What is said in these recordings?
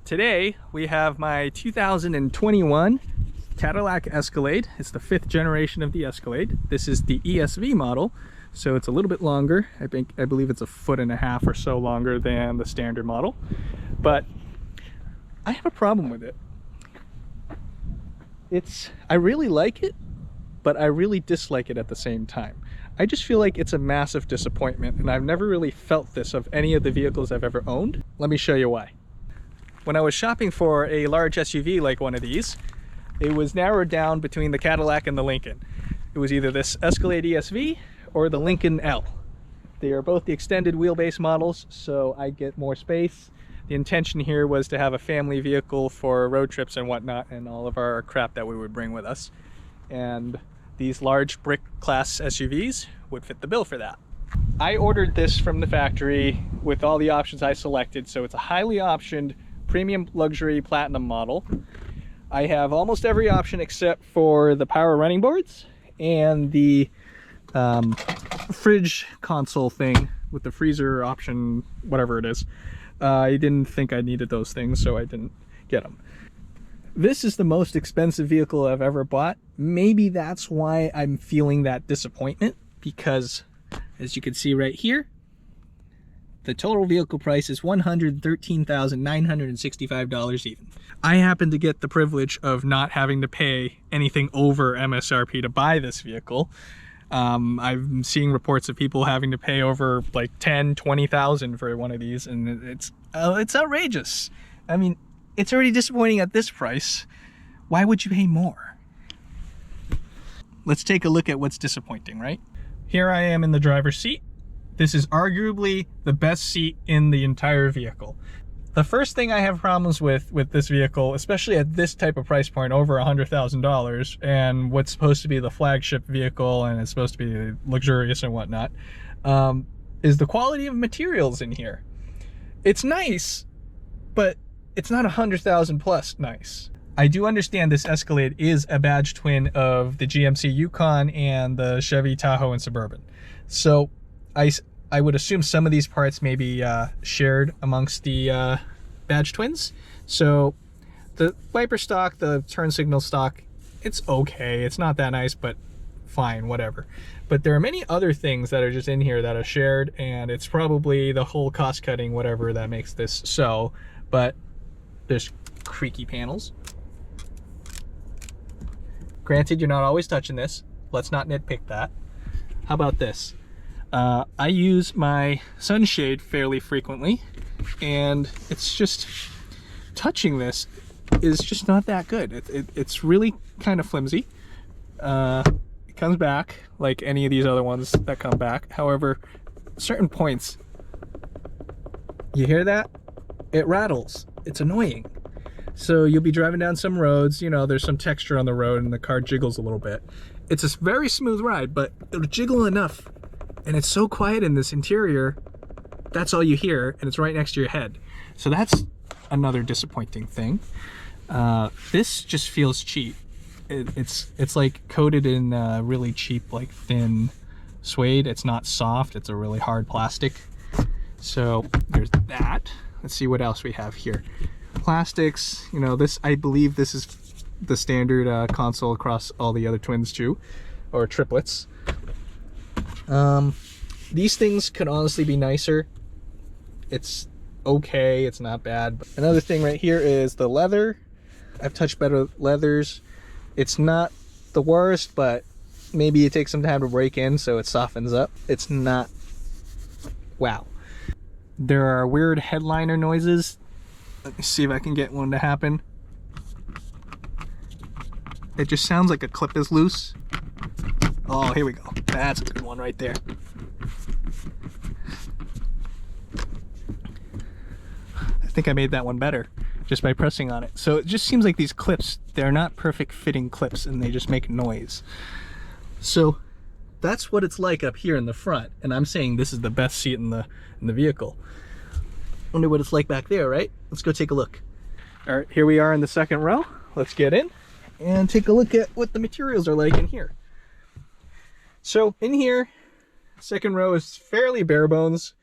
Today we have my 2021 Cadillac Escalade. It's the 5th generation of the Escalade. This is the ESV model, so it's a little bit longer. I believe it's 1.5 feet or so longer than the standard model. But I have a problem with it. I really like it, but I really dislike it at the same time. I just feel like it's a massive disappointment, and I've never really felt this of any of the vehicles I've ever owned. Let me show you why. When I was shopping for a large SUV like one of these, it was narrowed down between the Cadillac and the Lincoln. It was either this Escalade ESV or the Lincoln L. They are both the extended wheelbase models, so I get more space. The intention here was to have a family vehicle for road trips and whatnot, and all of our crap that we would bring with us. And these large brick class SUVs would fit the bill for that. I ordered this from the factory with all the options I selected, so it's a highly optioned premium luxury platinum model. I have almost every option except for the power running boards and the fridge console thing with the freezer option, whatever it is. I didn't think I needed those things, so I didn't get them. This is the most expensive vehicle I've ever bought. Maybe that's why I'm feeling that disappointment, because as you can see right here, the total vehicle price is $113,965 even. I happen to get the privilege of not having to pay anything over MSRP to buy this vehicle. I'm seeing reports of people having to pay over like 10, 20,000 for one of these, and it's outrageous. I mean, it's already disappointing at this price. Why would you pay more? Let's take a look at what's disappointing, right? Here I am in the driver's seat. This is arguably the best seat in the entire vehicle. The first thing I have problems with this vehicle, especially at this type of price point, over $100,000, and what's supposed to be the flagship vehicle, and it's supposed to be luxurious and whatnot, is the quality of materials in here. It's nice, but it's not 100,000 plus nice. I do understand this Escalade is a badge twin of the GMC Yukon and the Chevy Tahoe and Suburban. So I would assume some of these parts may be shared amongst the badge twins. So the wiper stock, the turn signal stock, it's okay. It's not that nice, but fine, whatever. But there are many other things that are just in here that are shared, and it's probably the whole cost cutting, whatever, that makes this so. But there's creaky panels. Granted, you're not always touching this. Let's not nitpick that. How about this? I use my sunshade fairly frequently, and it's just, touching this is just not that good. It's really kind of flimsy. It comes back like any of these other ones that come back. However, certain points, you hear that? It rattles. It's annoying. So you'll be driving down some roads, you know, there's some texture on the road and the car jiggles a little bit. It's a very smooth ride, but it'll jiggle enough. And it's so quiet in this interior, that's all you hear, and it's right next to your head. So that's another disappointing thing. This just feels cheap. It's like coated in really cheap, like thin suede. It's not soft, it's a really hard plastic. So there's that. Let's see what else we have here. Plastics, you know, this, I believe this is the standard console across all the other twins too, or triplets. These things could honestly be nicer. It's okay, it's not bad. But another thing right here is the leather. I've touched better leathers. It's not the worst, but maybe it takes some time to break in, so it softens up. It's not wow. There are weird headliner noises. Let me see if I can get one to happen. It just sounds like a clip is loose. Oh, here we go. That's a good one right there. I think I made that one better just by pressing on it. So it just seems like these clips, they're not perfect fitting clips, and they just make noise. So that's what it's like up here in the front, and I'm saying this is the best seat in the vehicle. Wonder what it's like back there, right? Let's go take a look. All right, here we are in the second row. Let's get in and take a look at what the materials are like in here. So in here, second row is fairly bare bones,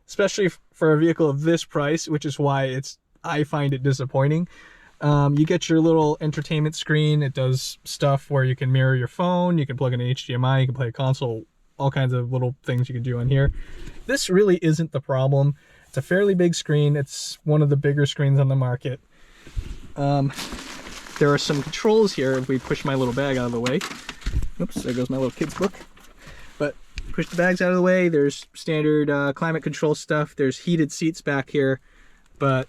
especially for a vehicle of this price, which is why it's I find it disappointing. You get your little entertainment screen. It does stuff where you can mirror your phone, you can plug in an HDMI, you can play a console, all kinds of little things you can do on here. This really isn't the problem. It's a fairly big screen. It's one of the bigger screens on the market. There are some controls here. If we push my little bag out of the way. Oops, there goes my little kid's book. But push the bags out of the way. There's standard climate control stuff. There's heated seats back here, but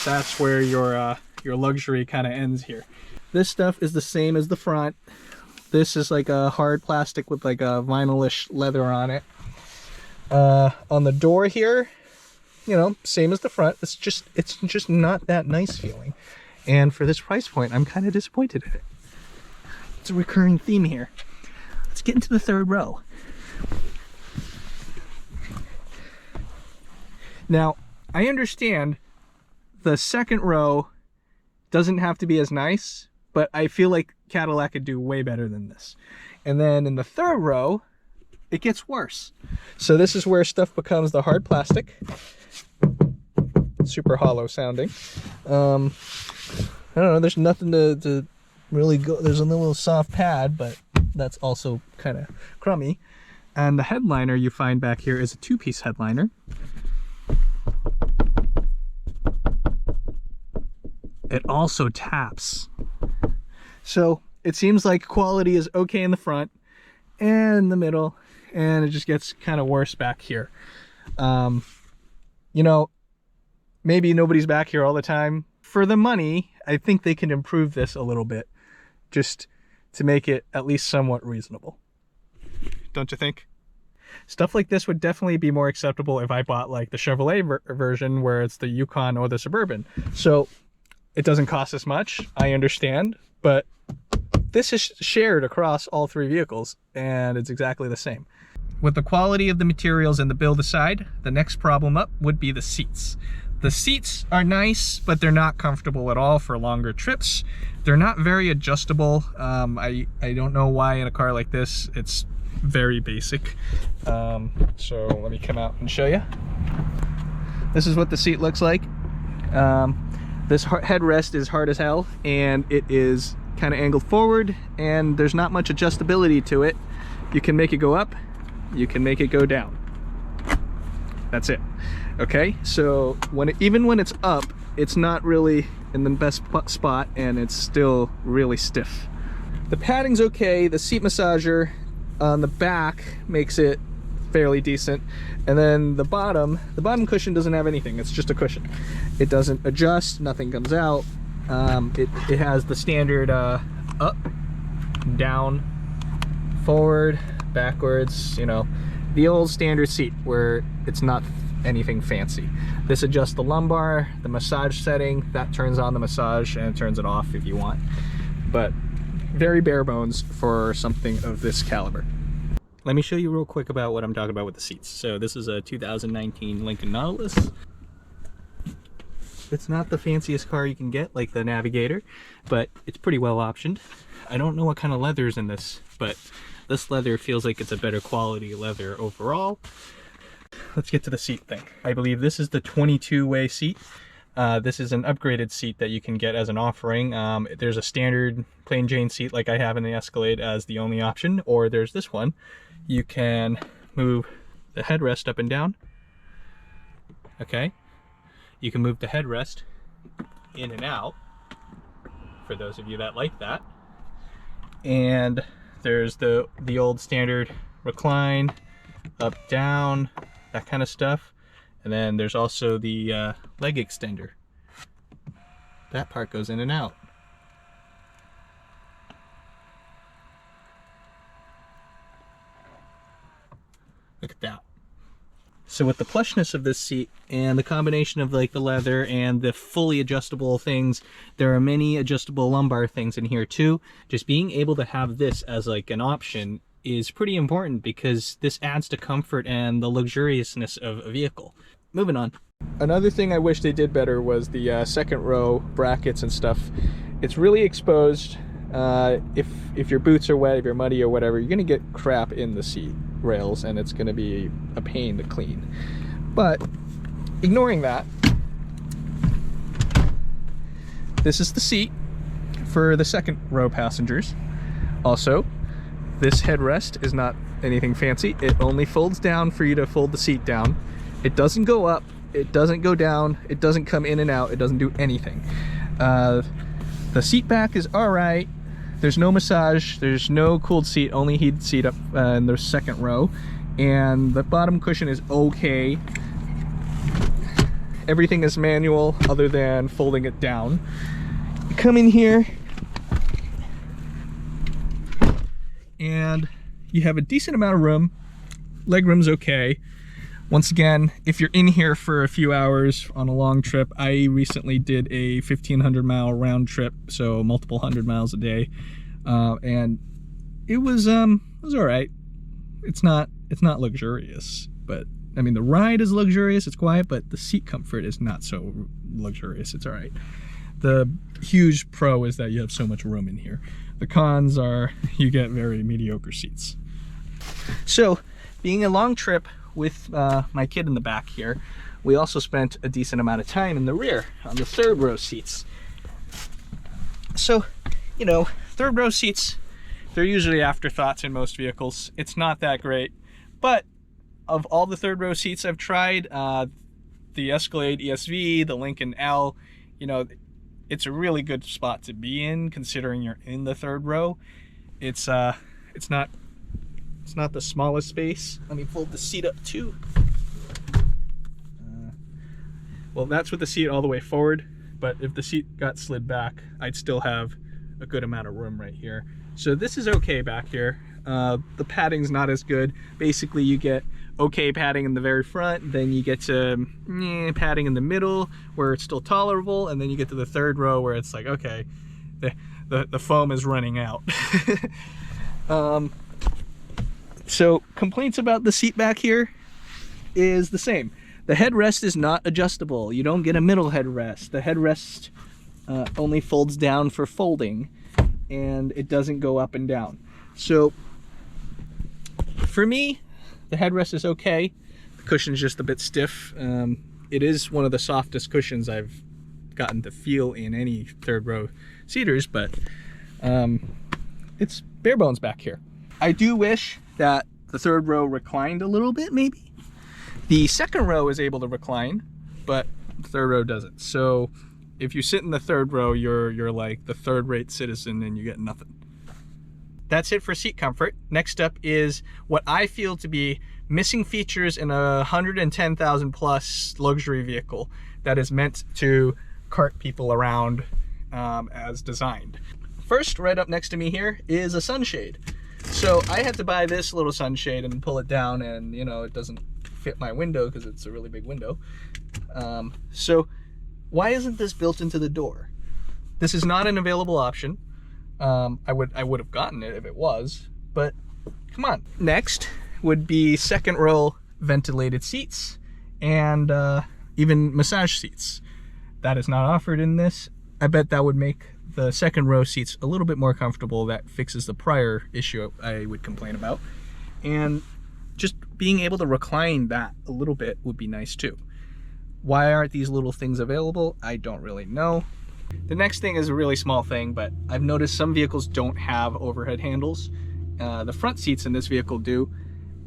that's where your luxury kind of ends here. This stuff is the same as the front. This is like a hard plastic with like a vinylish leather on it. On the door here, you know, same as the front. It's just not that nice feeling. And for this price point, I'm kind of disappointed in it. It's a recurring theme here. Let's get into the third row. Now, I understand the second row doesn't have to be as nice, but I feel like Cadillac could do way better than this. And then in the third row, it gets worse. So this is where stuff becomes the hard plastic. Super hollow sounding. I don't know, there's nothing to really go. There's a little soft pad, but that's also kind of crummy. And the headliner you find back here is a two-piece headliner. It also taps. So it seems like quality is okay in the front and in the middle, and it just gets kind of worse back here. You know, maybe nobody's back here all the time. For the money, I think they can improve this a little bit just to make it at least somewhat reasonable. Don't you think? Stuff like this would definitely be more acceptable if I bought like the Chevrolet version where it's the Yukon or the Suburban. So it doesn't cost as much, I understand, but this is shared across all three vehicles and it's exactly the same. With the quality of the materials and the build aside, the next problem up would be the seats. The seats are nice, but they're not comfortable at all for longer trips. They're not very adjustable. I don't know why in a car like this, it's very basic. So let me come out and show you. This is what the seat looks like. This headrest is hard as hell, and it is kind of angled forward, and there's not much adjustability to it. You can make it go up, you can make it go down. That's it. Okay, so even when it's up, it's not really in the best spot, and it's still really stiff. The padding's okay. The seat massager on the back makes it fairly decent, and then the bottom cushion doesn't have anything. It's just a cushion. It doesn't adjust, nothing comes out. It has the standard up, down, forward, backwards, you know, the old standard seat where it's not anything fancy. This adjusts the lumbar, the massage setting, that turns on the massage and turns it off if you want. But very bare bones for something of this caliber. Let me show you real quick about what I'm talking about with the seats. So this is a 2019 Lincoln Nautilus. It's not the fanciest car you can get, like the Navigator, but it's pretty well optioned. I don't know what kind of leather is in this, but this leather feels like it's a better quality leather overall. Let's get to the seat thing. I believe this is the 22-way seat. This is an upgraded seat that you can get as an offering. There's a standard plain Jane seat like I have in the Escalade as the only option, or there's this one. You can move the headrest up and down. Okay. You can move the headrest in and out, for those of you that like that. And there's the old standard recline, up, down, that kind of stuff. And then there's also the leg extender. That part goes in and out. Look at that. So with the plushness of this seat and the combination of like the leather and the fully adjustable things, there are many adjustable lumbar things in here too. Just being able to have this as like an option is pretty important because this adds to comfort and the luxuriousness of a vehicle. Moving on. Another thing I wish they did better was the second row brackets and stuff. It's really exposed. If your boots are wet, if you're muddy or whatever, you're gonna get crap in the seat rails and it's gonna be a pain to clean. But ignoring that, this is the seat for the second row passengers. Also, this headrest is not anything fancy. It only folds down for you to fold the seat down. It doesn't go up, it doesn't go down, it doesn't come in and out, it doesn't do anything. The seat back is all right. There's no massage, there's no cooled seat, only heated seat up in the second row. And the bottom cushion is okay. Everything is manual other than folding it down. You come in here and you have a decent amount of room. Leg room's okay. Once again, if you're in here for a few hours on a long trip, I recently did a 1,500-mile round trip, so multiple 100 miles a day, and it was all right. It's not luxurious, but I mean the ride is luxurious. It's quiet, but the seat comfort is not so luxurious. It's all right. The huge pro is that you have so much room in here. The cons are you get very mediocre seats. So, being a long trip with my kid in the back here, we also spent a decent amount of time in the rear on the third row seats. So, you know, third row seats, they're usually afterthoughts in most vehicles. It's not that great, but of all the third row seats I've tried, the Escalade ESV, the Lincoln L, you know, it's a really good spot to be in considering you're in the third row. It's not the smallest space. Let me fold the seat up too. Well, that's with the seat all the way forward, but if the seat got slid back, I'd still have a good amount of room right here. So this is okay back here. The padding's not as good. Basically, you get okay padding in the very front, then you get to padding in the middle where it's still tolerable, and then you get to the third row where it's like, okay, the foam is running out. So complaints about the seat back here is the same. The headrest is not adjustable. You don't get a middle headrest. The headrest only folds down for folding, and it doesn't go up and down. So for me, the headrest is okay. The cushion's just a bit stiff. It is one of the softest cushions I've gotten to feel in any third row seaters, but it's bare bones back here. I do wish that the third row reclined a little bit, maybe. The second row is able to recline, but the third row doesn't. So if you sit in the third row, you're like the third-rate citizen and you get nothing. That's it for seat comfort. Next up is what I feel to be missing features in a 110,000 plus luxury vehicle that is meant to cart people around as designed. First, right up next to me here is a sunshade. So I had to buy this little sunshade and pull it down, and you know, it doesn't fit my window because it's a really big window. So why isn't this built into the door? This is not an available option. I would have gotten it if it was, but come on. Next would be second row ventilated seats and even massage seats. That is not offered in this. I bet that would make the second row seats a little bit more comfortable. That fixes the prior issue I would complain about. And just being able to recline that a little bit would be nice too. Why aren't these little things available? I don't really know. The next thing is a really small thing, but I've noticed some vehicles don't have overhead handles. The front seats in this vehicle do,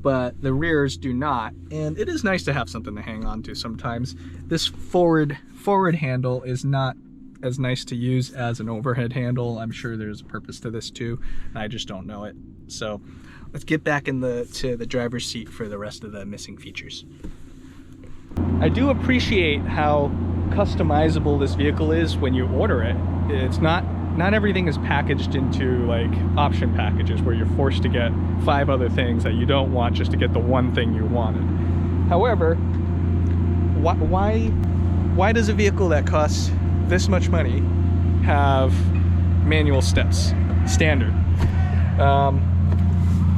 but the rears do not. And it is nice to have something to hang on to sometimes. This forward handle is not as nice to use as an overhead handle. I'm sure there's a purpose to this too. I just don't know it. So let's get back to the driver's seat for the rest of the missing features. I do appreciate how customizable this vehicle is when you order it. It's not everything is packaged into like option packages where you're forced to get 5 other things that you don't want just to get the one thing you wanted. However, why does a vehicle that costs this much money have manual steps standard?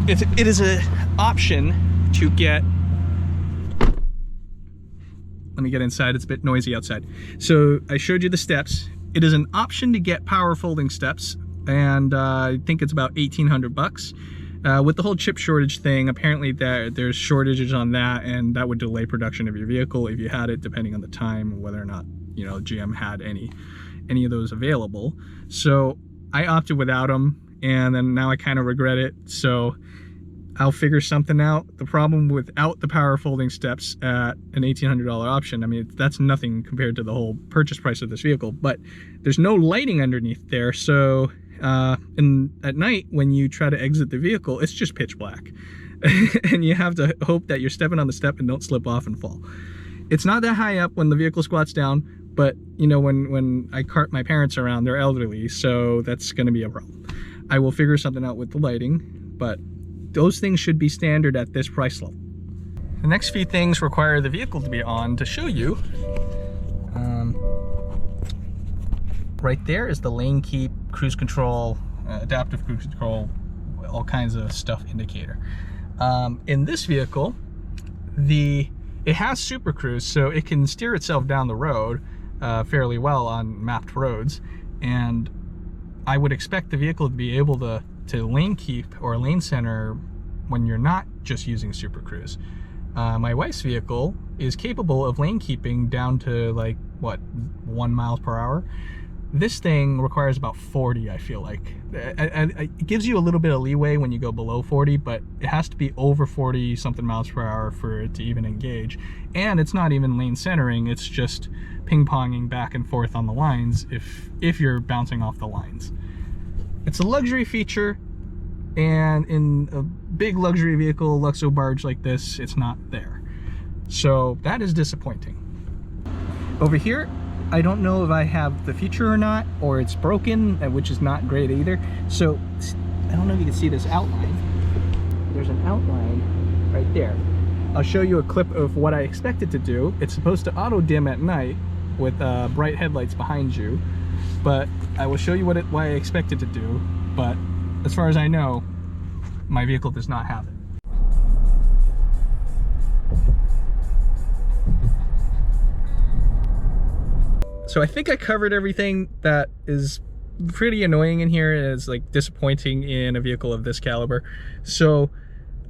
It is an option to get. Let me get inside, it's a bit noisy outside. So I showed you the steps. It is an option to get power folding steps, and I think it's about 1,800 bucks. With the whole chip shortage thing, apparently there's shortages on that, and that would delay production of your vehicle if you had it, depending on the time, whether or not, you know, GM had any. any of those available. So I opted without them, and then now I kind of regret it. So I'll figure something out. The problem without the power folding steps at an $1,800 option, I mean, that's nothing compared to the whole purchase price of this vehicle, but there's no lighting underneath there. So at night, when you try to exit the vehicle, it's just pitch black. And you have to hope that you're stepping on the step and don't slip off and fall. It's not that high up when the vehicle squats down, but you know, when I cart my parents around, they're elderly, so that's going to be a problem. I will figure something out with the lighting, but those things should be standard at this price level. The next few things require the vehicle to be on to show you. Right there is the lane keep, cruise control, adaptive cruise control, all kinds of stuff indicator. In this vehicle, it has Supercruise, so it can steer itself down the road fairly well on mapped roads, and I would expect the vehicle to be able to lane keep or lane center when you're not just using Supercruise. My wife's vehicle is capable of lane keeping down to like, what, 1 mile per hour? This thing requires about 40, I feel like. It gives you a little bit of leeway when you go below 40, but it has to be over 40 something miles per hour for it to even engage. And it's not even lane centering, it's just ping-ponging back and forth on the lines if you're bouncing off the lines. It's a luxury feature, and in a big luxury vehicle, Luxo barge like this, it's not there. So that is disappointing. Over here, I don't know if I have the feature or not, or it's broken, which is not great either. So I don't know if you can see this outline. There's an outline right there. I'll show you a clip of what I expect it to do. It's supposed to auto dim at night with bright headlights behind you, but I will show you what I expect it to do. But as far as I know, my vehicle does not have it. So I think I covered everything that is pretty annoying in here and is like disappointing in a vehicle of this caliber. So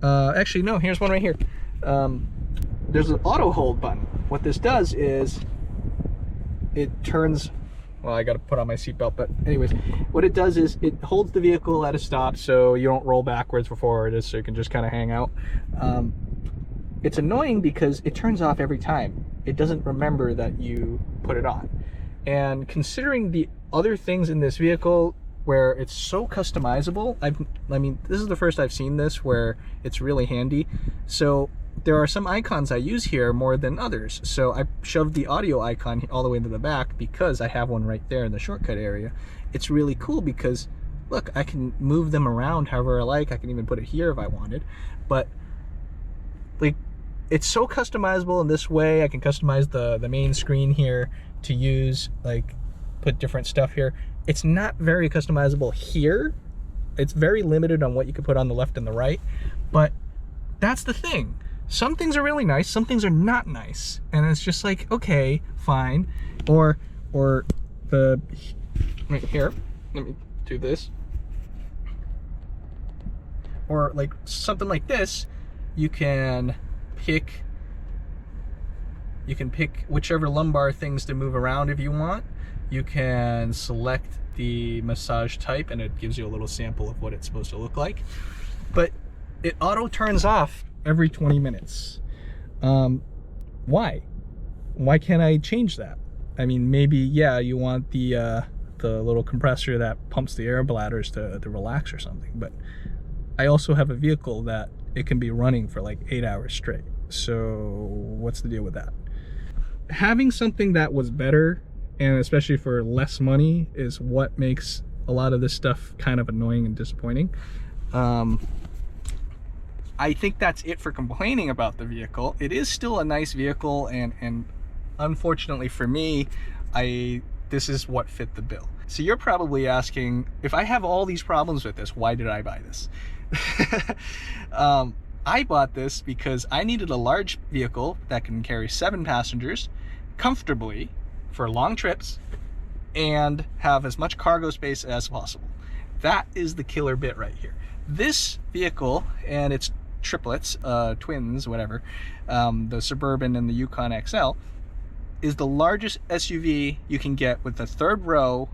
actually no, here's one right here. There's an auto hold button. What this does is it turns, well, I got to put on my seatbelt, but anyways, what it does is it holds the vehicle at a stop so you don't roll backwards or forward, so you can just kind of hang out. It's annoying because it turns off every time. It doesn't remember that you put it on. And considering the other things in this vehicle where it's so customizable, I mean, this is the first I've seen this where it's really handy. So there are some icons I use here more than others. So I shoved the audio icon all the way into the back because I have one right there in the shortcut area. It's really cool because, look, I can move them around however I like. I can even put it here if I wanted. But like, it's so customizable in this way. I can customize the main screen here to use, like, put different stuff here. It's not very customizable here. It's very limited on what you can put on the left and the right, but that's the thing. Some things are really nice, some things are not nice, and it's just like, okay, fine. Or the, right here, let me do this. Or like something like this, you can pick whichever lumbar things to move around if you want. You can select the massage type and it gives you a little sample of what it's supposed to look like. But it auto turns off every 20 minutes. Why? Why can't I change that? I mean, maybe, yeah, you want the little compressor that pumps the air bladders to relax or something, but I also have a vehicle that it can be running for like 8 hours straight. So what's the deal with that? Having something that was better, and especially for less money, is what makes a lot of this stuff kind of annoying and disappointing. I think that's it for complaining about the vehicle. It is still a nice vehicle, and unfortunately for me, this is what fit the bill. So you're probably asking, if I have all these problems with this, why did I buy this? I bought this because I needed a large vehicle that can carry 7 passengers comfortably for long trips and have as much cargo space as possible. That is the killer bit right here. This vehicle and its triplets, twins, whatever, the Suburban and the Yukon XL, is the largest SUV you can get with the third row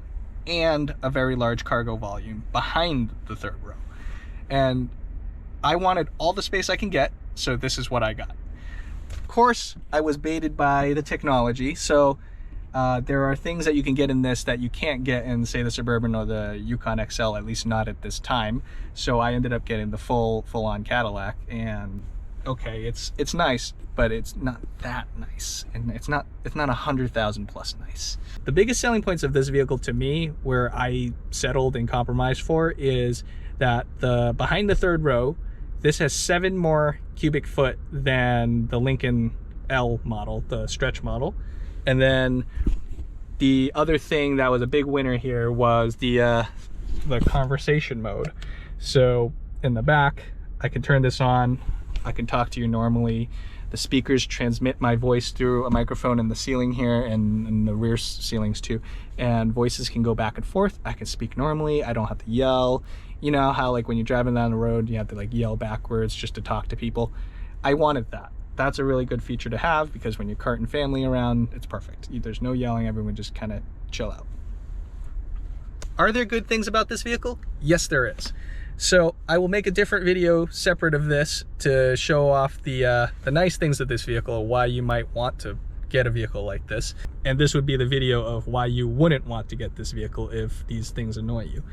and a very large cargo volume behind the third row. And I wanted all the space I can get, so this is what I got. Of course, I was baited by the technology, so there are things that you can get in this that you can't get in, say, the Suburban or the Yukon XL, at least not at this time. So I ended up getting the full-on Cadillac, and okay, it's nice, but it's not that nice, and it's not 100,000 plus nice. The biggest selling points of this vehicle to me, where I settled and compromised for, is that behind the third row, this has 7 more cubic foot than the Lincoln L model, the stretch model. And then the other thing that was a big winner here was the conversation mode. So in the back, I can turn this on, I can talk to you normally. The speakers transmit my voice through a microphone in the ceiling here and the rear ceilings too. And voices can go back and forth. I can speak normally, I don't have to yell. You know how like when you're driving down the road, you have to like yell backwards just to talk to people. I wanted that. That's a really good feature to have, because when you're carting family around, it's perfect. There's no yelling, everyone just kind of chill out. Are there good things about this vehicle? Yes, there is. So I will make a different video separate of this to show off the nice things of this vehicle, why you might want to get a vehicle like this. And this would be the video of why you wouldn't want to get this vehicle if these things annoy you.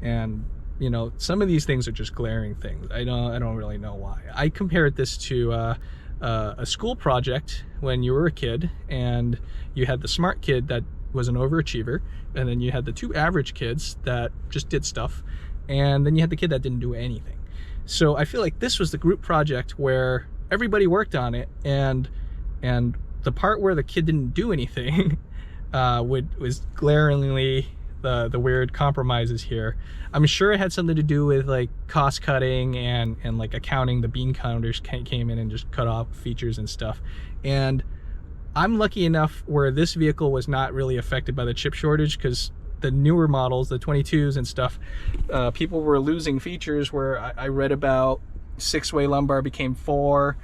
And you know, some of these things are just glaring things. I don't really know why. I compared this to a school project when you were a kid, and you had the smart kid that was an overachiever, and then you had the 2 average kids that just did stuff, and then you had the kid that didn't do anything. So I feel like this was the group project where everybody worked on it, and the part where the kid didn't do anything was glaringly the weird compromises here. I'm sure it had something to do with like cost cutting and like accounting. The bean counters came in and just cut off features and stuff. And I'm lucky enough where this vehicle was not really affected by the chip shortage, because the newer models, the 22s and stuff, people were losing features where I read about 6-way lumbar became 4.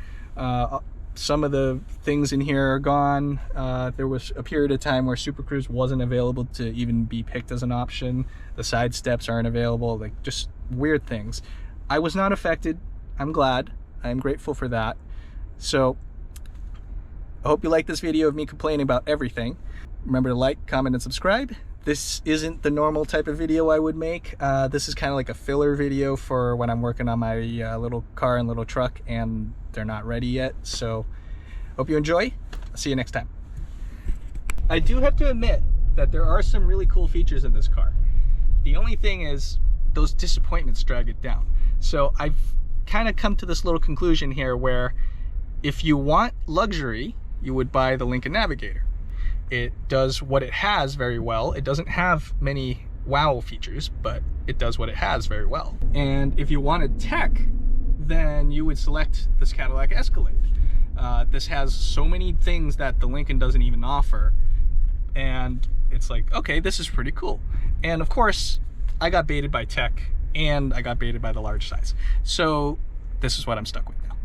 Some of the things in here are gone. There was a period of time where Supercruise wasn't available to even be picked as an option. The side steps aren't available, like just weird things. I was not affected. I'm glad. I'm grateful for that. So I hope you like this video of me complaining about everything. Remember to like, comment, and subscribe. This isn't the normal type of video I would make. This is kind of like a filler video for when I'm working on my little car and little truck and they're not ready yet. So hope you enjoy. I'll see you next time. I do have to admit that there are some really cool features in this car. The only thing is those disappointments drag it down. So I've kind of come to this little conclusion here where if you want luxury, you would buy the Lincoln Navigator. It does what it has very well. It doesn't have many wow features, but it does what it has very well. And if you wanted tech, then you would select this Cadillac Escalade. This has so many things that the Lincoln doesn't even offer, and it's like, okay, this is pretty cool. And of course, I got baited by tech, and I got baited by the large size. So this is what I'm stuck with now.